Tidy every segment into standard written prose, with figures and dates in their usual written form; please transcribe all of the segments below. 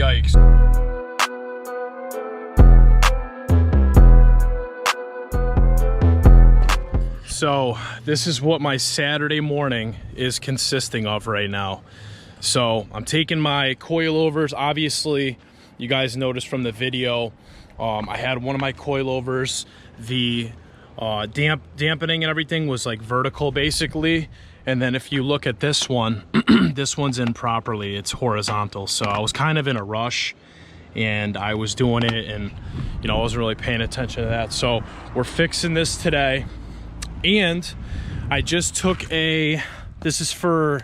Yikes. So this is what my Saturday morning is consisting of right now. So I'm taking my coilovers. Obviously, you guys noticed from the video, I had one of my coilovers, the dampening and everything was like vertical basically. And then if you look at this one, this one's in properly, it's horizontal. So I was kind of in a rush and I was doing it and, you know, I wasn't really paying attention to that. So we're fixing this today. And I just took this is for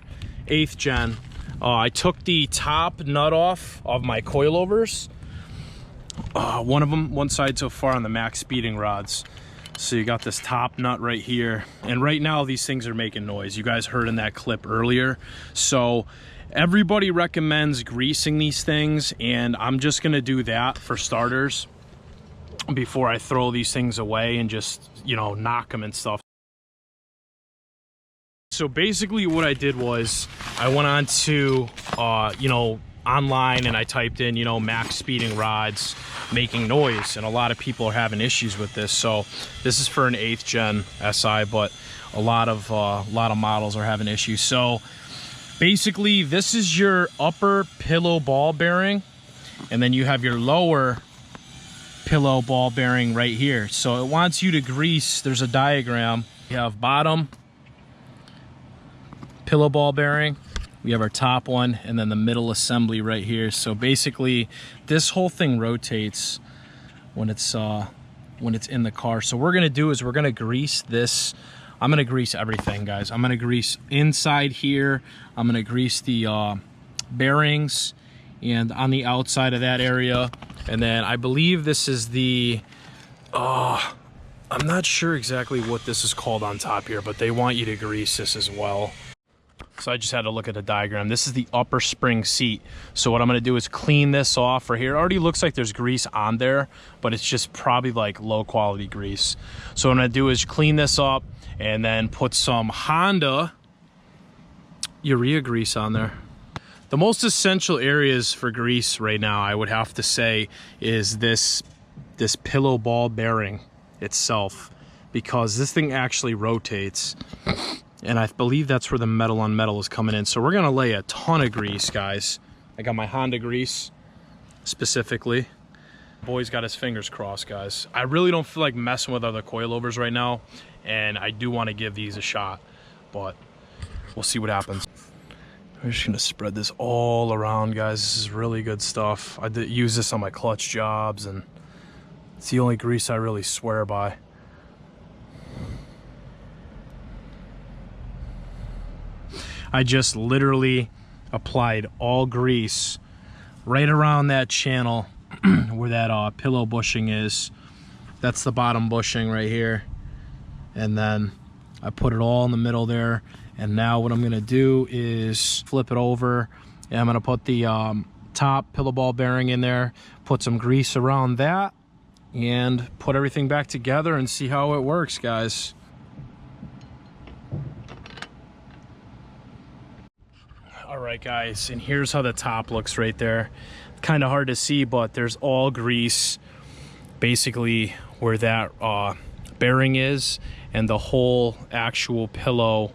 8th gen. I took the top nut off of my coilovers. One side so far on the max speeding rods. So you got this top nut right here. And right now these things are making noise. You guys heard in that clip earlier. So everybody recommends greasing these things. And I'm just gonna do that for starters before I throw these things away and just, you know, knock them and stuff. So basically what I did was I went on to, you know, online and I typed in, you know, max speeding rods making noise, and a lot of people are having issues with this. So this is for an 8th gen SI, but a lot of models are having issues. So basically this is your upper pillow ball bearing, and then you have your lower pillow ball bearing right here. So it wants you to grease. There's a diagram. You have bottom pillow ball bearing, we have our top one, and then the middle assembly right here. So basically this whole thing rotates when it's in the car. So what we're gonna do is we're gonna grease this. I'm gonna grease everything, guys. I'm gonna grease inside here, I'm gonna grease the bearings and on the outside of that area. And then I believe this is the I'm not sure exactly what this is called on top here, but they want you to grease this as well. So I just had to look at the diagram. This is the upper spring seat. So what I'm gonna do is clean this off right here. It already looks like there's grease on there, but it's just probably like low quality grease. So what I'm gonna do is clean this up and then put some Honda urea grease on there. The most essential areas for grease right now, I would have to say, is this pillow ball bearing itself, because this thing actually rotates. And I believe that's where the metal on metal is coming in. So we're gonna lay a ton of grease, guys. I got my Honda grease specifically. Boy's got his fingers crossed, guys. I really don't feel like messing with other coilovers right now, and I do want to give these a shot, but we'll see what happens. We're just gonna spread this all around, guys. This is really good stuff. I did use this on my clutch jobs, and it's the only grease I really swear by. I just literally applied all grease right around that channel where that pillow bushing is. That's the bottom bushing right here. And then I put it all in the middle there. And now what I'm gonna do is flip it over, and I'm gonna put the top pillow ball bearing in there, put some grease around that, and put everything back together and see how it works, guys. All right, guys, and here's how the top looks right there. Kind of hard to see, but there's all grease basically where that bearing is, and the whole actual pillow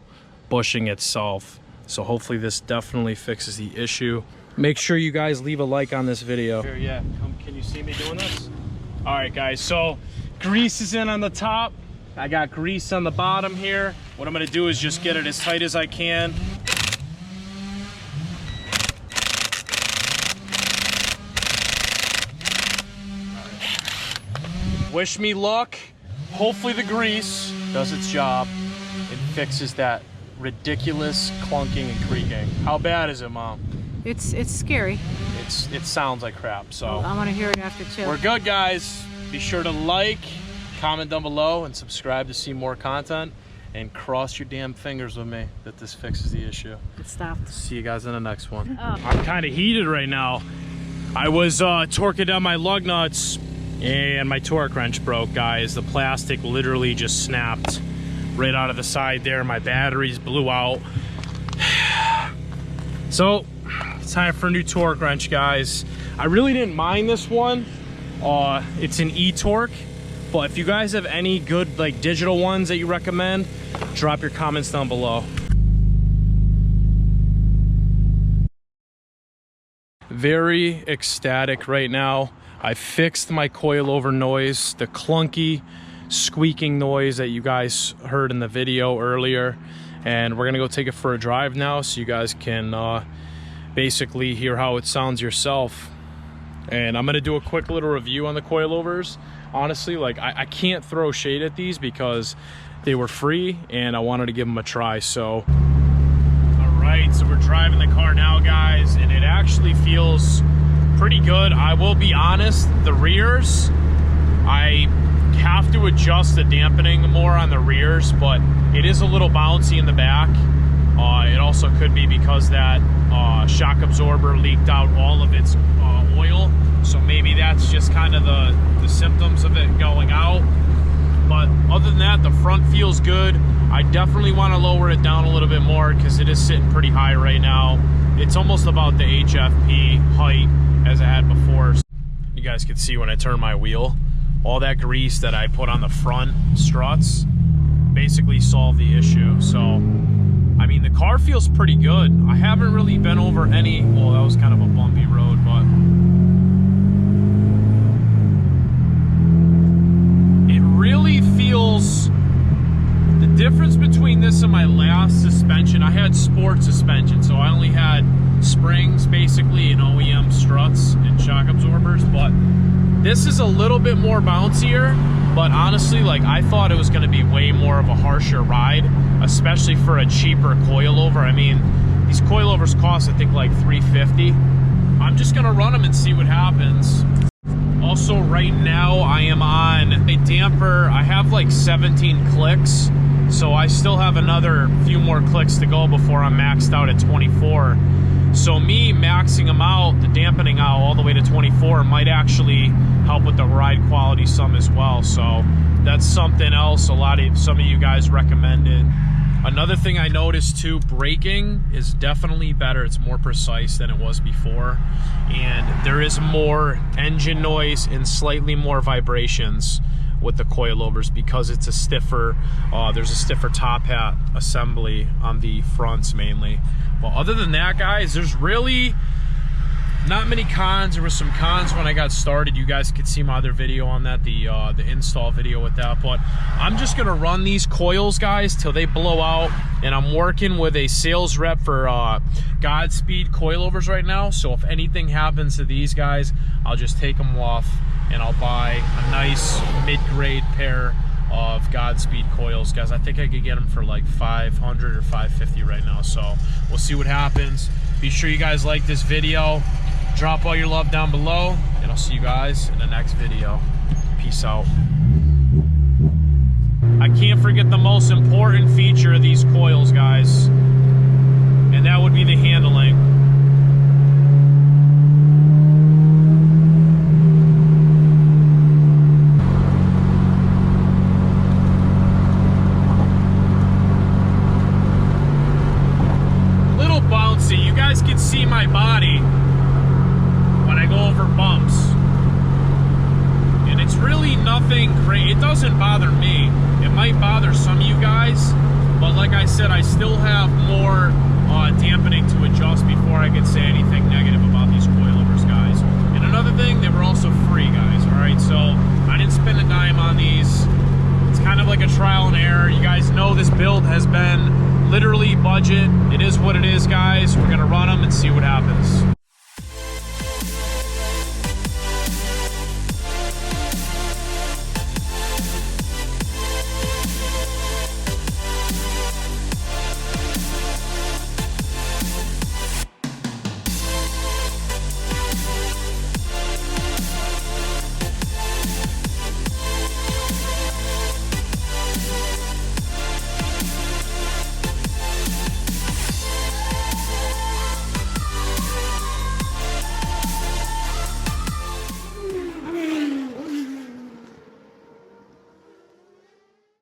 bushing itself. So hopefully this definitely fixes the issue. Make sure you guys leave a like on this video. Here, yeah, can you see me doing this? All right, guys, so grease is in on the top. I got grease on the bottom here. What I'm gonna do is just get it as tight as I can. Wish me luck. Hopefully the grease does its job and fixes that ridiculous clunking and creaking. How bad is it, Mom? It's scary. It sounds like crap, so. I want to hear it after too. We're good, guys. Be sure to like, comment down below, and subscribe to see more content. And cross your damn fingers with me that this fixes the issue. It stopped. See you guys in the next one. Oh. I'm kind of heated right now. I was torquing down my lug nuts, and my torque wrench broke, guys. The plastic literally just snapped right out of the side there. My batteries blew out. So it's time for a new torque wrench, guys. I really didn't mind this one. It's an e-torque, but if you guys have any good like digital ones that you recommend, drop your comments down below. Very ecstatic right now. I fixed my coilover noise, the clunky squeaking noise that you guys heard in the video earlier, and we're gonna go take it for a drive now so you guys can basically hear how it sounds yourself. And I'm gonna do a quick little review on the coilovers. Honestly, like I can't throw shade at these because they were free and I wanted to give them a try. So all right, so we're driving the car now, guys, and it actually feels pretty good. I will be honest, the rears, I have to adjust the dampening more on the rears, but it is a little bouncy in the back. It also could be because that shock absorber leaked out all of its oil, so maybe that's just kind of the symptoms of it going out. But other than that, the front feels good. I definitely want to lower it down a little bit more because it is sitting pretty high right now. It's almost about the HFP height as I had before. You guys can see when I turn my wheel, all that grease that I put on the front struts basically solved the issue. So I mean, the car feels pretty good. I haven't really been over any, well, that was kind of a bumpy road, but it really feels, the difference between this and my last suspension, I had sport suspension, so I only had springs basically and OEM struts and shock absorbers, but this is a little bit more bouncier. But honestly, like I thought it was going to be way more of a harsher ride, especially for a cheaper coilover. I mean, these coilovers cost, I think, like $350. I'm just going to run them and see what happens. Also, right now I am on a damper. I have like 17 clicks, so I still have another few more clicks to go before I'm maxed out at 24. So me maxing them out, the dampening out all the way to 24 might actually help with the ride quality some as well. So that's something else some of you guys recommended. Another thing I noticed too, braking is definitely better. It's more precise than it was before. And there is more engine noise and slightly more vibrations with the coilovers because it's a stiffer, there's a stiffer top hat assembly on the fronts mainly. But other than that, guys, there's really not many cons. There were some cons when I got started. You guys could see my other video on that, the install video with that. But I'm just gonna run these coils, guys, till they blow out. And I'm working with a sales rep for Godspeed coilovers right now. So if anything happens to these guys, I'll just take them off and I'll buy a nice mid-grade pair of Godspeed coils, guys. I think I could get them for like $500 or $550 right now. So we'll see what happens. Be sure you guys like this video. Drop all your love down below, and I'll see you guys in the next video. Peace out. I can't forget the most important feature of these coils, guys, and that would be the handling. You guys can see my body when I go over bumps, and it's really nothing crazy. It doesn't bother me. It might bother some of you guys, but like I said, I still have more dampening to adjust before I can say anything negative about these coilovers, guys. And another thing, they were also free, guys. All right, so I didn't spend a dime on these. It's kind of like a trial and error. You guys know this build has been literally budget. It is what it is, guys. We're gonna run them and see what happens.